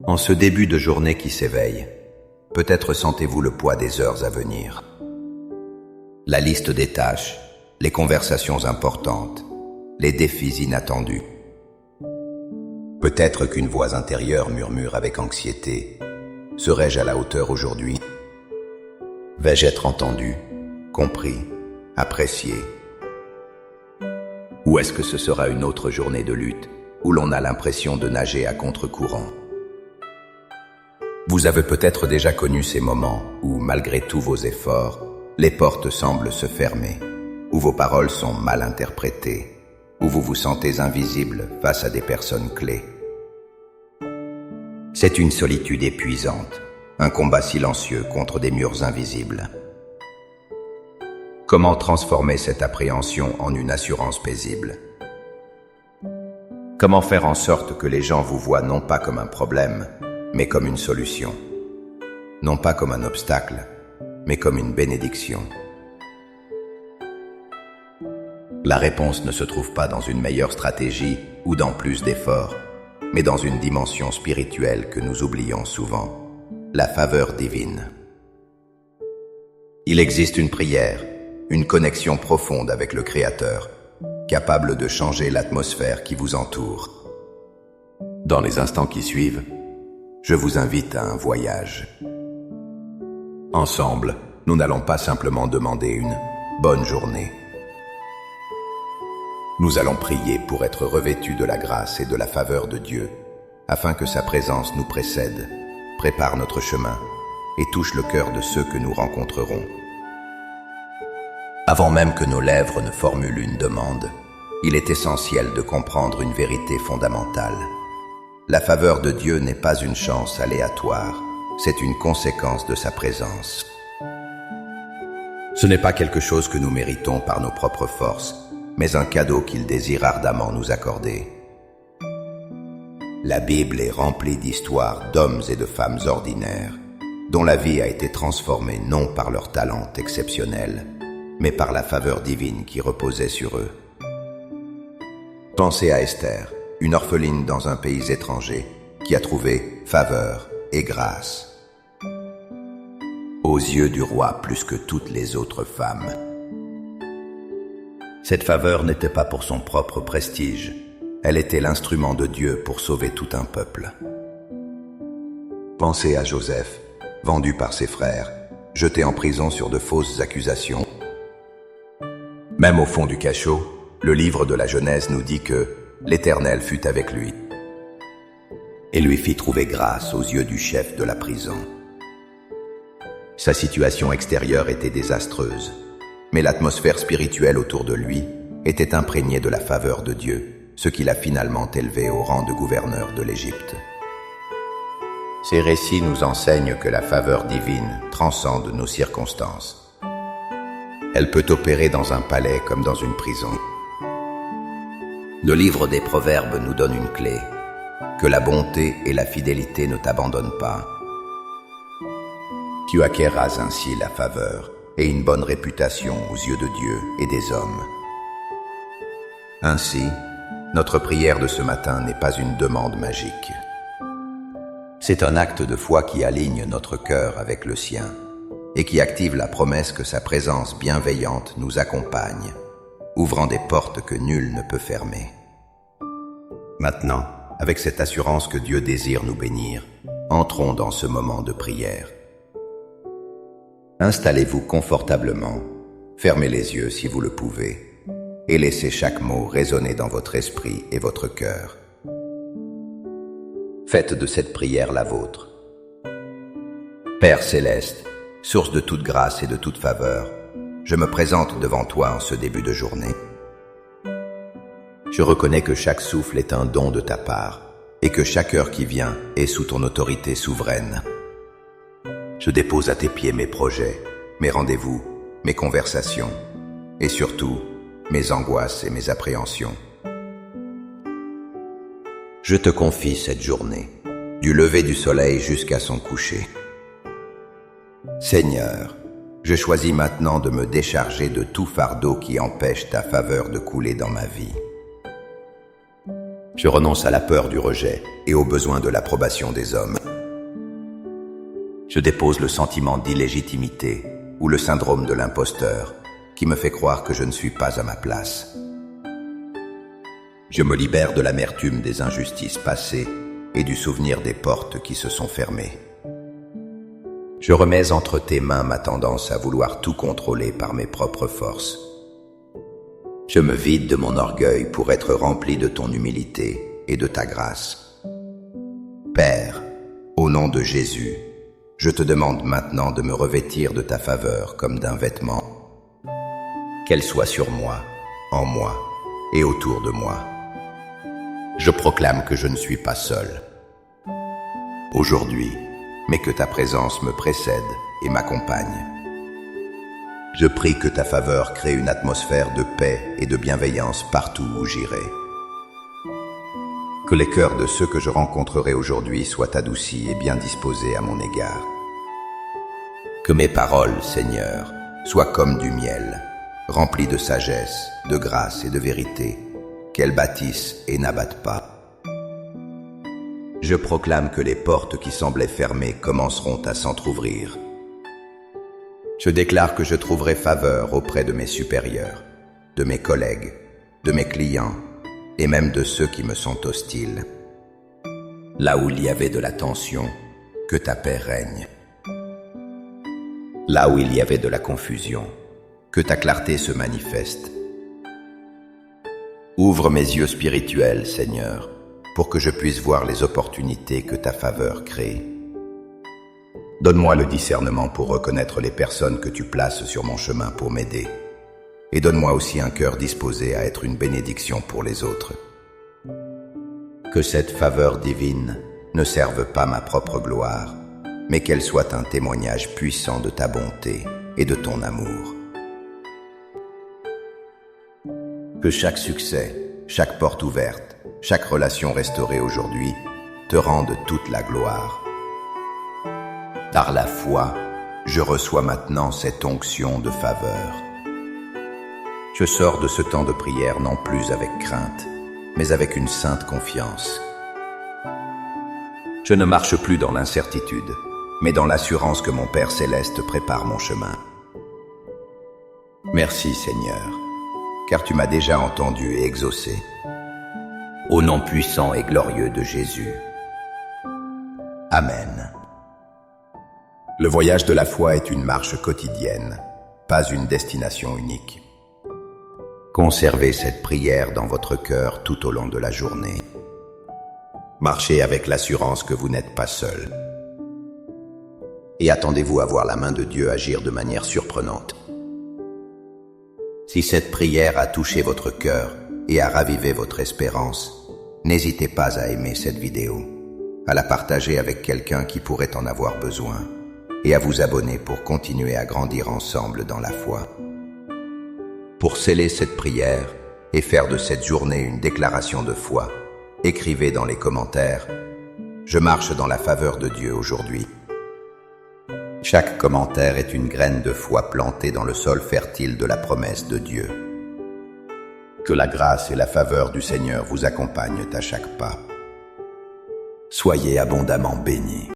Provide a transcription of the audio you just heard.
En ce début de journée qui s'éveille, peut-être sentez-vous le poids des heures à venir. La liste des tâches, les conversations importantes, les défis inattendus. Peut-être qu'une voix intérieure murmure avec anxiété. Serais-je à la hauteur aujourd'hui? Vais-je être entendu, compris, apprécié? Ou est-ce que ce sera une autre journée de lutte, où l'on a l'impression de nager à contre-courant? Vous avez peut-être déjà connu ces moments où, malgré tous vos efforts, les portes semblent se fermer, où vos paroles sont mal interprétées, où vous vous sentez invisible face à des personnes clés. C'est une solitude épuisante, un combat silencieux contre des murs invisibles. Comment transformer cette appréhension en une assurance paisible? Comment faire en sorte que les gens vous voient non pas comme un problème, mais comme une solution? Non pas comme un obstacle, mais comme une bénédiction. La réponse ne se trouve pas dans une meilleure stratégie ou dans plus d'efforts, mais dans une dimension spirituelle que nous oublions souvent, la faveur divine. Il existe une prière, une connexion profonde avec le Créateur, capable de changer l'atmosphère qui vous entoure. Dans les instants qui suivent, je vous invite à un voyage. Ensemble, nous n'allons pas simplement demander une bonne journée. Nous allons prier pour être revêtus de la grâce et de la faveur de Dieu, afin que sa présence nous précède, prépare notre chemin et touche le cœur de ceux que nous rencontrerons. Avant même que nos lèvres ne formulent une demande, il est essentiel de comprendre une vérité fondamentale. La faveur de Dieu n'est pas une chance aléatoire, c'est une conséquence de sa présence. Ce n'est pas quelque chose que nous méritons par nos propres forces, mais un cadeau qu'il désire ardemment nous accorder. La Bible est remplie d'histoires d'hommes et de femmes ordinaires, dont la vie a été transformée non par leur talent exceptionnel, mais par la faveur divine qui reposait sur eux. Pensez à Esther, une orpheline dans un pays étranger, qui a trouvé faveur et grâce aux yeux du roi plus que toutes les autres femmes. Cette faveur n'était pas pour son propre prestige, elle était l'instrument de Dieu pour sauver tout un peuple. Pensez à Joseph, vendu par ses frères, jeté en prison sur de fausses accusations. Même au fond du cachot, le livre de la Genèse nous dit que l'Éternel fut avec lui et lui fit trouver grâce aux yeux du chef de la prison. Sa situation extérieure était désastreuse, mais l'atmosphère spirituelle autour de lui était imprégnée de la faveur de Dieu, ce qui l'a finalement élevé au rang de gouverneur de l'Égypte. Ces récits nous enseignent que la faveur divine transcende nos circonstances. Elle peut opérer dans un palais comme dans une prison. Le livre des Proverbes nous donne une clé, que la bonté et la fidélité ne t'abandonnent pas. Tu acquerras ainsi la faveur et une bonne réputation aux yeux de Dieu et des hommes. Ainsi, notre prière de ce matin n'est pas une demande magique. C'est un acte de foi qui aligne notre cœur avec le sien et qui active la promesse que sa présence bienveillante nous accompagne, ouvrant des portes que nul ne peut fermer. Maintenant, avec cette assurance que Dieu désire nous bénir, entrons dans ce moment de prière. Installez-vous confortablement, fermez les yeux si vous le pouvez, et laissez chaque mot résonner dans votre esprit et votre cœur. Faites de cette prière la vôtre. Père céleste, source de toute grâce et de toute faveur, je me présente devant toi en ce début de journée. Je reconnais que chaque souffle est un don de ta part et que chaque heure qui vient est sous ton autorité souveraine. Je dépose à tes pieds mes projets, mes rendez-vous, mes conversations et surtout mes angoisses et mes appréhensions. Je te confie cette journée, du lever du soleil jusqu'à son coucher. Seigneur, je choisis maintenant de me décharger de tout fardeau qui empêche ta faveur de couler dans ma vie. Je renonce à la peur du rejet et au besoin de l'approbation des hommes. Je dépose le sentiment d'illégitimité ou le syndrome de l'imposteur qui me fait croire que je ne suis pas à ma place. Je me libère de l'amertume des injustices passées et du souvenir des portes qui se sont fermées. Je remets entre tes mains ma tendance à vouloir tout contrôler par mes propres forces. Je me vide de mon orgueil pour être rempli de ton humilité et de ta grâce. Père, au nom de Jésus, je te demande maintenant de me revêtir de ta faveur comme d'un vêtement, qu'elle soit sur moi, en moi et autour de moi. Je proclame que je ne suis pas seul aujourd'hui, mais que ta présence me précède et m'accompagne. Je prie que ta faveur crée une atmosphère de paix et de bienveillance partout où j'irai. Que les cœurs de ceux que je rencontrerai aujourd'hui soient adoucis et bien disposés à mon égard. Que mes paroles, Seigneur, soient comme du miel, remplies de sagesse, de grâce et de vérité, qu'elles bâtissent et n'abattent pas. Je proclame que les portes qui semblaient fermées commenceront à s'entr'ouvrir. Je déclare que je trouverai faveur auprès de mes supérieurs, de mes collègues, de mes clients et même de ceux qui me sont hostiles. Là où il y avait de la tension, que ta paix règne. Là où il y avait de la confusion, que ta clarté se manifeste. Ouvre mes yeux spirituels, Seigneur, pour que je puisse voir les opportunités que ta faveur crée. Donne-moi le discernement pour reconnaître les personnes que tu places sur mon chemin pour m'aider. Et donne-moi aussi un cœur disposé à être une bénédiction pour les autres. Que cette faveur divine ne serve pas ma propre gloire, mais qu'elle soit un témoignage puissant de ta bonté et de ton amour. Que chaque succès, chaque porte ouverte, chaque relation restaurée aujourd'hui te rende toute la gloire. Par la foi, je reçois maintenant cette onction de faveur. Je sors de ce temps de prière non plus avec crainte, mais avec une sainte confiance. Je ne marche plus dans l'incertitude, mais dans l'assurance que mon Père céleste prépare mon chemin. Merci Seigneur, car tu m'as déjà entendu et exaucé. Au nom puissant et glorieux de Jésus. Amen. Le voyage de la foi est une marche quotidienne, pas une destination unique. Conservez cette prière dans votre cœur tout au long de la journée. Marchez avec l'assurance que vous n'êtes pas seul. Et attendez-vous à voir la main de Dieu agir de manière surprenante. Si cette prière a touché votre cœur et a ravivé votre espérance, n'hésitez pas à aimer cette vidéo, à la partager avec quelqu'un qui pourrait en avoir besoin, et à vous abonner pour continuer à grandir ensemble dans la foi. Pour sceller cette prière et faire de cette journée une déclaration de foi, écrivez dans les commentaires « Je marche dans la faveur de Dieu aujourd'hui ». Chaque commentaire est une graine de foi plantée dans le sol fertile de la promesse de Dieu. Que la grâce et la faveur du Seigneur vous accompagnent à chaque pas. Soyez abondamment bénis.